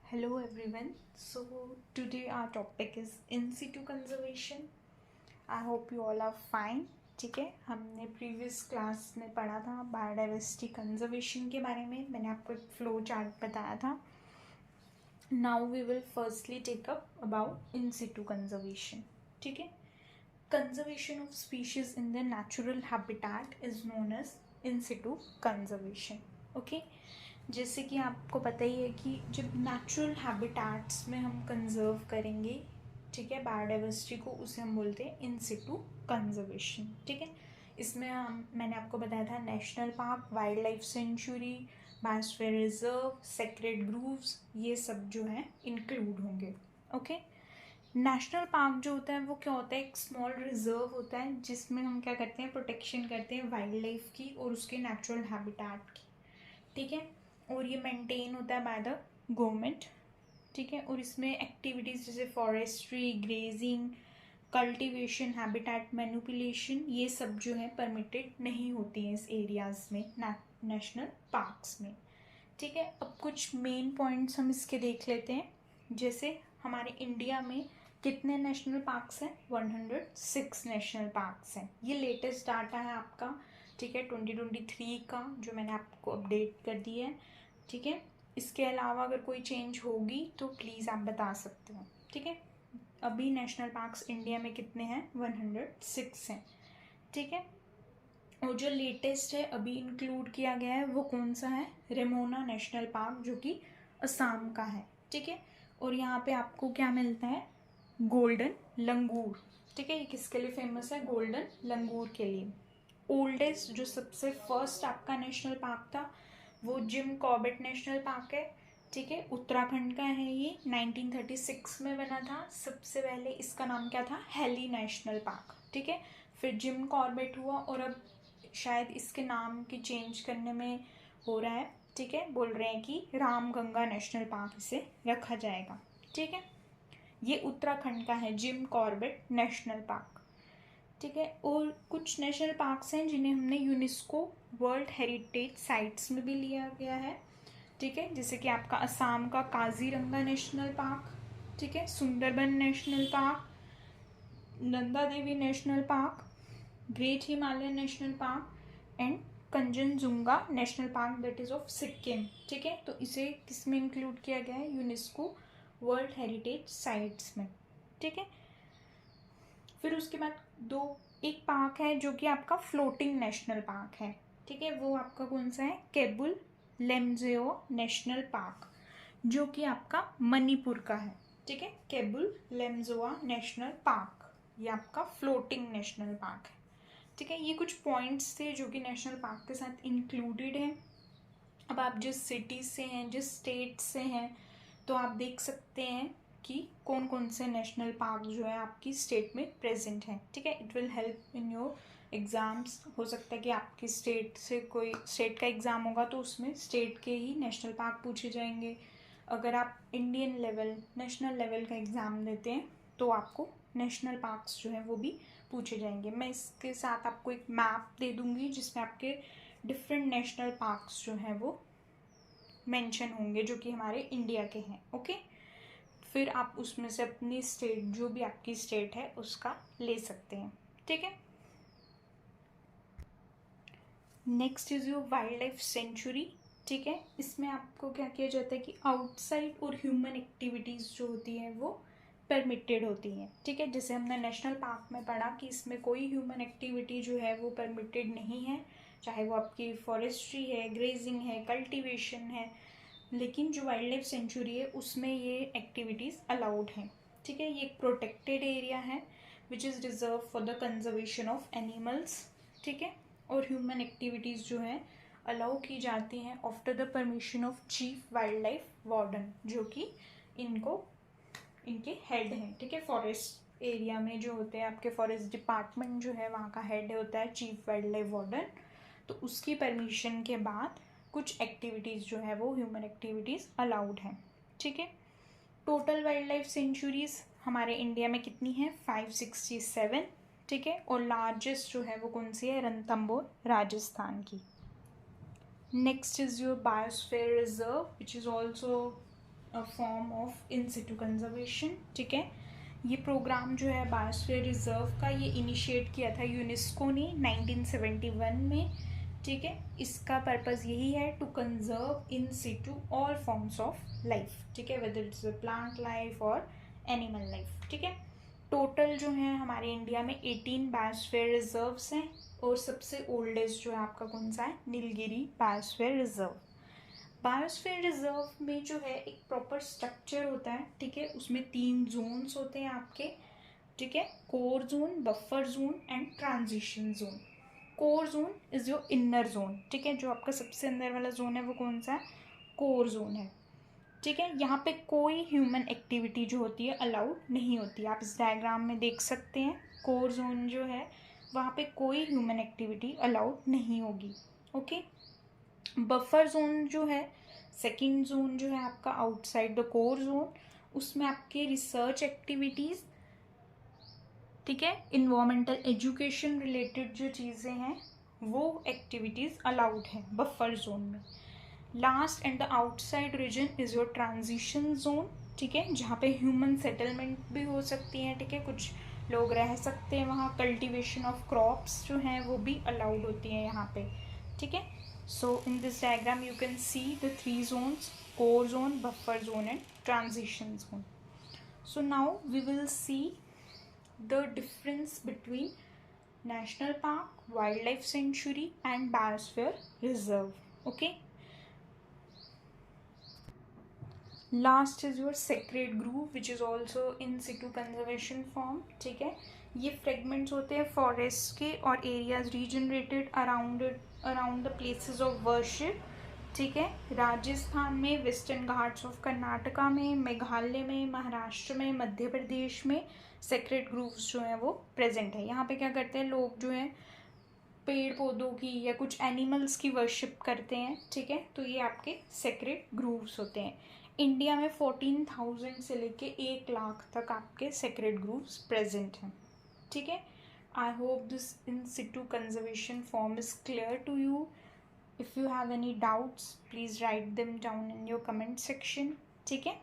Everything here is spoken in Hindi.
Hello everyone. So today our topic is in situ conservation. I hope you all are fine. ठीक है, हमने प्रीवियस क्लास में पढ़ा था बायोडाइवर्सिटी कंजर्वेशन के बारे में. मैंने आपको एक फ्लो चार्ट बताया था. Now we will firstly take up about in situ conservation. ठीक है, conservation of species in the natural habitat is known as in situ conservation. Okay, जैसे कि आपको पता ही है कि जब नेचुरल हैबिटेट्स में हम कंजर्व करेंगे, ठीक है, बायोडाइवर्सिटी को, उसे हम बोलते हैं इन सिटू कंजर्वेशन. ठीक है, इसमें मैंने आपको बताया था national park, wild life sanctuary, biosphere reserve, sacred grooves, ये सब जो है इंक्लूड होंगे. ओके, नेशनल पार्क जो होता है वो क्या होता है, एक स्मॉल रिजर्व होता है जिसमें हम क्या करते हैं, प्रोटेक्शन करते हैं वाइल्ड लाइफ की और उसके नेचुरल हैबिटेट की. ठीक है, और ये मेंटेन होता है बाय द गवर्नमेंट. ठीक है, और इसमें एक्टिविटीज़ जैसे forestry, grazing, cultivation, habitat manipulation, ये सब जो है परमिटेड नहीं होती हैं इस एरियाज़ में, नेशनल पार्क्स में. ठीक है, अब कुछ मेन पॉइंट्स हम इसके देख लेते हैं. जैसे हमारे इंडिया में कितने नेशनल पार्क्स हैं? 106 नेशनल पार्क्स हैं. ये लेटेस्ट डाटा है आपका. ठीक है, 2023 का, जो मैंने आपको अपडेट कर दिया है. ठीक है, इसके अलावा अगर कोई चेंज होगी तो प्लीज़ आप बता सकते हो. ठीक है, अभी नेशनल पार्क्स इंडिया में कितने हैं? 106 हैं. ठीक है, और जो लेटेस्ट है अभी इंक्लूड किया गया है वो कौन सा है? रेमोना नेशनल पार्क, जो कि असम का है. ठीक है, और यहाँ पे आपको क्या मिलता है? गोल्डन लंगूर. ठीक है, ये किसके लिए फेमस है? गोल्डन लंगूर के लिए. ओल्डेस्ट जो सबसे फर्स्ट आपका नेशनल पार्क था वो जिम कॉर्बेट नेशनल पार्क है. ठीक है, उत्तराखंड का है. ये 1936 में बना था. सबसे पहले इसका नाम क्या था? Heli national park. ठीक है, फिर जिम कॉर्बेट हुआ और अब शायद इसके नाम की चेंज करने में हो रहा है. ठीक है, बोल रहे हैं कि रामगंगा नेशनल पार्क इसे रखा जाएगा. ठीक है, ये उत्तराखंड का है जिम कॉर्बेट नेशनल पार्क. ठीक है, और कुछ नेशनल पार्क्स हैं जिन्हें हमने यूनेस्को वर्ल्ड हेरिटेज साइट्स में भी लिया गया है. ठीक है, जैसे कि आपका असम का काजीरंगा नेशनल पार्क. ठीक है, Sundarban national park, Nanda Devi national park, great Himalaya national park and Kanchenjunga national park, that is of Sikkim. ठीक है, तो इसे किस में इंक्लूड किया गया है? यूनेस्को वर्ल्ड हेरिटेज साइट्स में. ठीक है, फिर उसके बाद एक पार्क है जो कि आपका फ्लोटिंग नेशनल पार्क है. ठीक है, वो आपका कौन सा है? केबुल लेमजेओ नेशनल पार्क, जो कि आपका मणिपुर का है. ठीक है, केबुल लेमजोआ नेशनल पार्क, ये आपका फ्लोटिंग नेशनल पार्क है. ठीक है, ये कुछ पॉइंट्स थे जो कि नेशनल पार्क के साथ इंक्लूडेड हैं. अब आप जिस सिटी से हैं, जिस स्टेट से हैं, तो आप देख सकते हैं कि कौन कौन से नेशनल पार्क जो है आपकी स्टेट में प्रेजेंट हैं. ठीक है, it will help in your exams. हो सकता है कि आपकी स्टेट से कोई स्टेट का एग्ज़ाम होगा तो उसमें स्टेट के ही नेशनल पार्क पूछे जाएंगे. अगर आप इंडियन लेवल, नेशनल लेवल का एग्ज़ाम देते हैं तो आपको नेशनल पार्क्स जो हैं वो भी पूछे जाएंगे. मैं इसके साथ आपको एक मैप दे दूँगी जिसमें आपके डिफरेंट नेशनल पार्क्स जो हैं वो मेंशन होंगे, जो कि हमारे इंडिया के हैं. ओके, फिर आप उसमें से अपनी स्टेट, जो भी आपकी स्टेट है, उसका ले सकते हैं. ठीक है, next is your wild life sanctuary. ठीक है, इसमें आपको क्या किया जाता है कि आउटसाइड और ह्यूमन एक्टिविटीज़ जो होती हैं वो परमिटेड होती हैं. ठीक है, जैसे हमने नेशनल पार्क में पढ़ा कि इसमें कोई ह्यूमन एक्टिविटी जो है वो परमिटेड नहीं है, चाहे वो आपकी फॉरेस्ट्री है, ग्रेजिंग है, कल्टीवेशन है. लेकिन जो वाइल्ड लाइफ सेंचुरी है उसमें ये एक्टिविटीज़ अलाउड हैं. ठीक है, ये एक प्रोटेक्टेड एरिया है which is reserve for the conservation of animals. ठीक है, और ह्यूमन एक्टिविटीज़ जो हैं अलाउ की जाती हैं after the permission of chief wild life warden, जो कि इनके हेड हैं. ठीक है, फॉरेस्ट एरिया में जो होते हैं आपके फॉरेस्ट डिपार्टमेंट जो है वहाँ का हेड होता है चीफ वाइल्ड लाइफ वार्डन. तो उसकी परमिशन के बाद कुछ एक्टिविटीज़ जो है वो ह्यूमन एक्टिविटीज़ अलाउड हैं. ठीक है, टोटल वाइल्ड लाइफ सेंचुरीज हमारे इंडिया में कितनी है? 567. ठीक है, और लार्जेस्ट जो है वो कौन सी है? रणथंबोर, राजस्थान की. Next is your biosphere reserve which is also form of in situ conservation, ठीक है। ये प्रोग्राम जो है बायोस्फीयर रिजर्व का, ये इनिशिएट किया था यूनेस्को ने 1971 में, ठीक है। इसका पर्पज़ यही है to conserve in situ all forms of life, ठीक है, वेदर इट्स प्लांट लाइफ और एनिमल लाइफ, ठीक है। टोटल जो है हमारे इंडिया में 18 बायोस्फीयर रिजर्व्स हैं और सबसे ओल्डेस्ट जो है आपका कौन सा है, Nilgiri biosphere reserve. Biosphere reserve में जो है एक प्रॉपर स्ट्रक्चर होता है, ठीक है। उसमें 3 जोन्स होते हैं आपके, ठीक है, core zone, buffer zone and transition zone. Core zone is your inner zone, ठीक है। जो आपका सबसे अंदर वाला जोन है वो कौन सा है, कोर जोन है, ठीक है। यहाँ पे कोई ह्यूमन एक्टिविटी जो होती है अलाउड नहीं होती, आप इस डायग्राम में देख सकते हैं। कोर जोन जो है वहाँ पे कोई ह्यूमन एक्टिविटी अलाउड नहीं होगी, ओके। बफर जोन जो है, सेकंड जोन जो है आपका आउटसाइड द कोर जोन, उसमें आपके रिसर्च एक्टिविटीज़, ठीक है, इन्वायरमेंटल एजुकेशन रिलेटेड जो चीज़ें हैं वो एक्टिविटीज़ अलाउड हैं बफर जोन में। Last and the outside region is your transition zone, ठीक है, जहाँ पे ह्यूमन सेटलमेंट भी हो सकती हैं, ठीक है, कुछ लोग रह सकते हैं वहाँ। कल्टीवेशन ऑफ क्रॉप्स जो हैं वो भी अलाउड होती हैं यहाँ पे, ठीक है। So in this diagram you can see the 3 zones, core zone, buffer zone and transition zone. So now we will see the difference between national park, wildlife sanctuary and biosphere reserve, okay. Last is your sacred grove which is also in situ conservation form, ठीक है। ये फ्रेगमेंट्स होते हैं फॉरेस्ट के और areas regenerated around the places of worship, ठीक है। राजस्थान में, वेस्टर्न घाट्स ऑफ कर्नाटका में, मेघालय में, महाराष्ट्र में, मध्य प्रदेश में सेक्रेड ग्रूव्स जो हैं वो प्रेजेंट है। यहाँ पे क्या करते हैं लोग जो हैं पेड़ पौधों की या कुछ एनिमल्स की वर्शिप करते हैं, ठीक है। तो ये आपके सेक्रेड ग्रूव्स होते हैं। इंडिया में 14,000 से लेके 1 लाख तक आपके सेक्रेड ग्रूव्स प्रेजेंट हैं, ठीक है। I hope this in situ conservation form is clear to you. If you have any doubts, please write them down in your comment section, ठीक है।